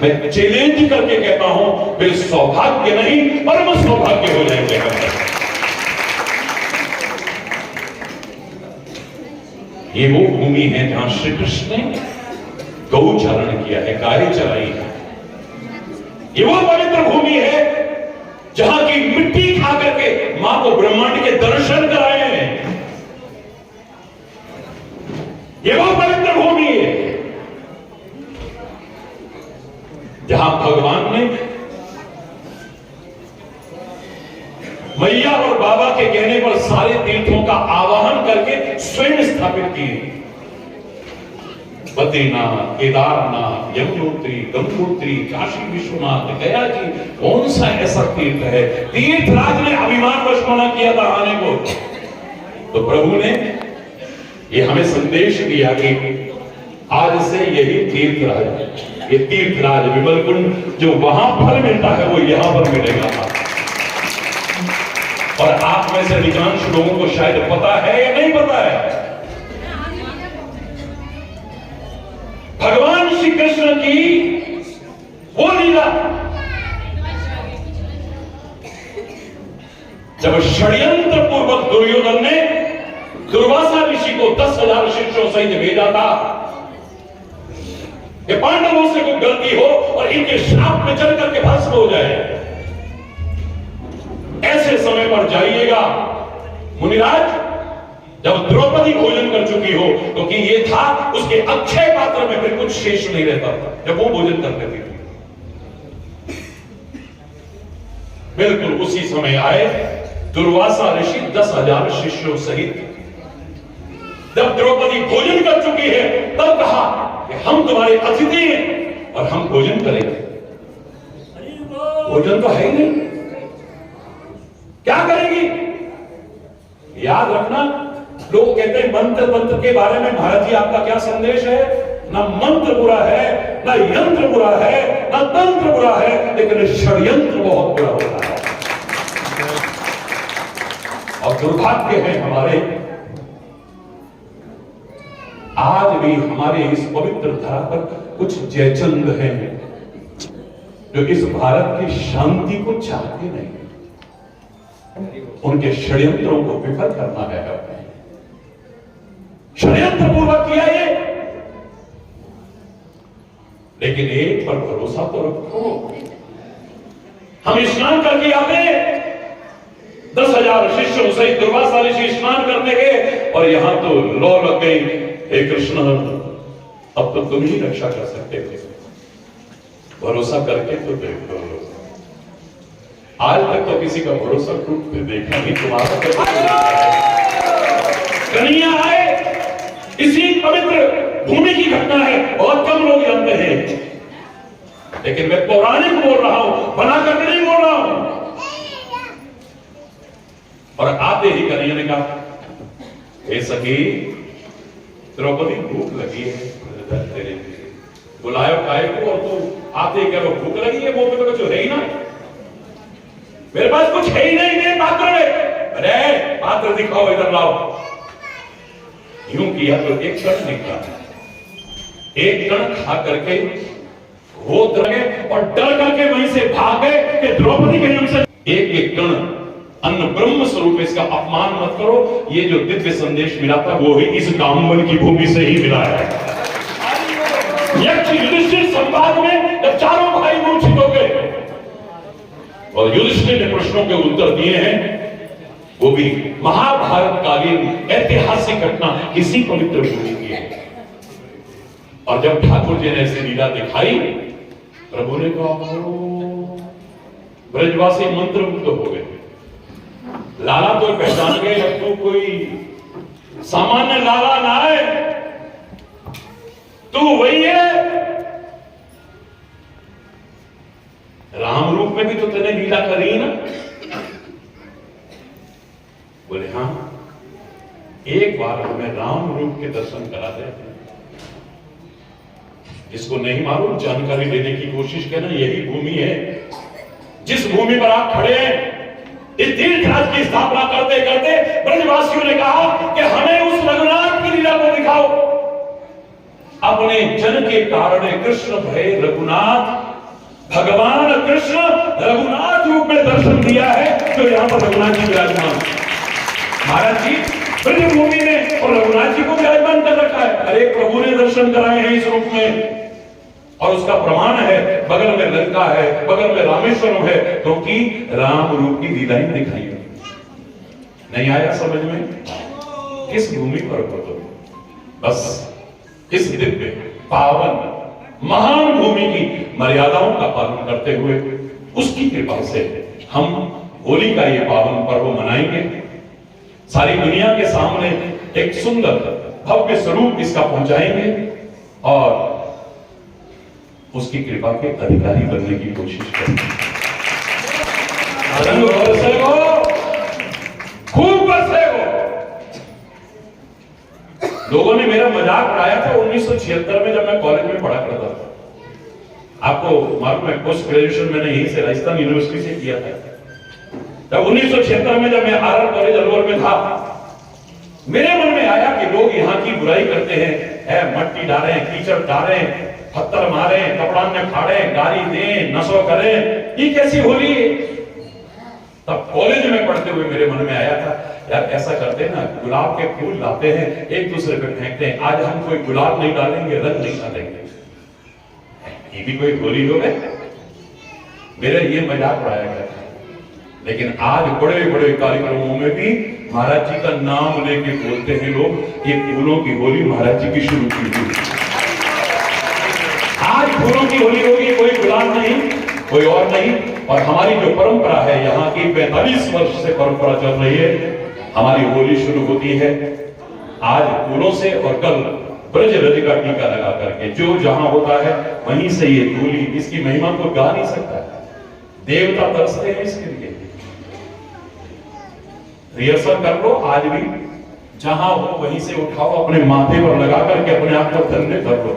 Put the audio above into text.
मैं चैलेंज करके कहता हूं, वे सौभाग्य नहीं परम सौभाग्य हो जाएंगे। ये वो भूमि है जहां श्री कृष्ण ने गौ चारण किया है, गाय चराई है। ये वो पवित्र भूमि है जहां की मिट्टी खा करके मां को ब्रह्मांड के दर्शन कराए हैं। ये वो पवित्र भूमि है जहां भगवान ने मैया और बाबा के कहने पर सारे तीर्थों का आवाहन करके स्वयं स्थापित किए। बद्रीनाथ, केदारनाथ, यमुनोत्री, गंगोत्री, काशी विश्वनाथ, गया जी, कौन सा ऐसा तीर्थ है तीर्थराज ने अभिमानवश मना किया था आने को? तो प्रभु ने ये हमें संदेश दिया कि आज से यही तीर्थराज, ये तीर्थराज विमल कुंड जो वहां फल मिलता है वो यहां पर मिलेगा। और आप में से अधिकांश लोगों को शायद पता है या नहीं पता है, भगवान श्री कृष्ण की वो लीला जब षड्यंत्र पूर्वक दुर्योधन ने दुर्वासा ऋषि को 10,000 शिष्यों सहित भेजा था कि पांडवों से कोई गलती हो और इनके श्राप में चल करके भस्म हो जाए, ऐसे समय पर जाइएगा मुनिराज जब द्रौपदी भोजन कर चुकी हो, क्योंकि ये था उसके अक्षय पात्र में फिर कुछ शेष नहीं रहता था जब वो भोजन कर लेती थी। बिल्कुल उसी समय आए दुर्वासा ऋषि 10,000 शिष्यों सहित। जब द्रौपदी भोजन कर चुकी है तब कहा कि हम तुम्हारे अतिथि हैं और हम भोजन करेंगे। भोजन तो है ही नहीं, क्या करेगी? याद रखना, लोग कहते हैं मंत्र तंत्र के बारे में महाराज जी आपका क्या संदेश है? ना मंत्र बुरा है, ना यंत्र बुरा है, ना तंत्र बुरा है, लेकिन षड्यंत्र बहुत बुरा होता है। और दुर्भाग्य है हमारे, आज भी हमारे इस पवित्र धरा पर कुछ जयचंद हैं जो इस भारत की शांति को चाहते नहीं, उनके षड्यंत्रों को विफल करना है। षड्यंत्र पूर्वक किया ये, लेकिन एक पर भरोसा तो रखो। हम स्नान करके आते, 10,000 शिष्यों सहित दुर्वासा ऋषि स्नान करने गए और यहां तो लौ लग गई, हे कृष्ण अब तो तुम ही रक्षा कर सकते थे, भरोसा करके तो देखो। आज तक तो किसी का भरोसा टूटते देखा नहीं, तुम्हारा कन्हैया आए, इसी पवित्र भूमि की घटना है, बहुत कम लोग जानते हैं, लेकिन मैं पौराणिक बोल रहा हूं, बना करके नहीं बोल रहा हूं। और आते ही कन्हैया ने कहा, हे सखी द्रौपदी भूख लगी है, तेरे बुलायो काय को, और तू आते कह भूख लगी है, वो तो कुछ है ही ना, मेरे पास कुछ है ही नहीं मेरे पात्र में। अरे पात्र दिखाओ, इधर लाओ। यूं किया तो एक कण निकला, एक कण खा करके वो डर और डर करके वहीं से भाग गए कि द्रौपदी के नाम से एक एक कण अन्न ब्रह्म स्वरूप, इसका अपमान मत करो। ये जो दिव्य संदेश मिला था वो ही इस कामवन की भूमि से ही मिला है। यक्ष युधिष्ठिर संवाद में जब चारों भाई मूर्छित हो गए और युधिष्ठिर ने प्रश्नों के उत्तर दिए हैं, वो भी महाभारत कालीन ऐतिहासिक घटना इसी पवित्र भूमि की है। और जब ठाकुर जी ने ऐसी लीला दिखाई, प्रभु ने कहा ब्रजवासी मंत्रमुग्ध हो गए, लाला तो पहचान गए, अब तो कोई सामान्य लाला ना है, तू वही है, राम रूप में भी तो तेने लीला करी ना। बोले हाँ, एक बार हमें राम रूप के दर्शन करा दे। जिसको नहीं मालूम जानकारी देने की कोशिश करना, यही भूमि है जिस भूमि पर आप खड़े हैं। इस तीर्थराज की स्थापना करते करते ब्रजवासियों ने कहा कि हमें उस रघुनाथ की लीला को दिखाओ। अपने जन के कारण कृष्ण भय रघुनाथ, भगवान कृष्ण रघुनाथ रूप में दर्शन दिया है। जो यहां पर रघुनाथ जी विराजमान, महाराज जी ब्रजभूमि में और रघुनाथ जी को विराजमान कर रखा है। अरे प्रभु ने दर्शन कराए हैं इस रूप में, और उसका प्रमाण है बगल में लंका है, बगल में रामेश्वरम है, क्योंकि राम रूप की लीलाएं दिखाई है। नहीं आया समझ में? किस भूमि पर हो तो बस इस दिव्य पावन महान भूमि की मर्यादाओं का पालन करते हुए उसकी कृपा से हम होली का ये पावन पर्व मनाएंगे। सारी दुनिया के सामने एक सुंदर भव्य स्वरूप इसका पहुंचाएंगे और उसकी कृपा के अधिकारी बनने की कोशिश करेंगे। खूब बरसेगो। लोगों ने मेरा मजाक उड़ाया था 1976 में, जब मैं कॉलेज में पढ़ा करता था। आपको मालूम है पोस्ट ग्रेजुएशन मैंने यहीं से राजस्थान यूनिवर्सिटी से किया था। तब 1976 में जब मैं आरआर कॉलेज अलवर में था, मेरे मन में आया कि लोग यहाँ की बुराई करते हैं, मट्टी डालें, कीचड़ डालें, पत्थर मारें, कपड़ा में फाड़ें, गाली दें, नशो करें, ये कैसी होली है? तब कॉलेज में पढ़ते हुए मेरे मन में आया था, यार ऐसा करते हैं ना, गुलाब के फूल लाते हैं, एक दूसरे पे फेंकते हैं, आज हम कोई गुलाब नहीं डालेंगे, रंग नहीं डालेंगे, ये भी कोई होली हो गए? मेरा ये मजाक उड़ाया गया था। लेकिन आज बड़े बड़े कार्यक्रमों में भी महाराज जी का नाम लेके बोलते हैं लोग, ये फूलों की होली महाराज जी की शुरू की हुई। आज फूलों की होली होगी, कोई गुलाब नहीं, कोई और नहीं। और हमारी जो परंपरा है, यहाँ की 45 वर्ष से परंपरा चल रही है, हमारी होली शुरू होती है आज फूलों से, और कल ब्रज रज का टीका लगा करके। जो जहां होता है वहीं से ये होली, इसकी महिमा को गा नहीं सकता, देवता तरसते हैं इसके लिए। रिहर्सल कर लो, आज भी जहां हो वहीं से उठाओ, अपने माथे पर लगा करके अपने आप को धन्य कर लो।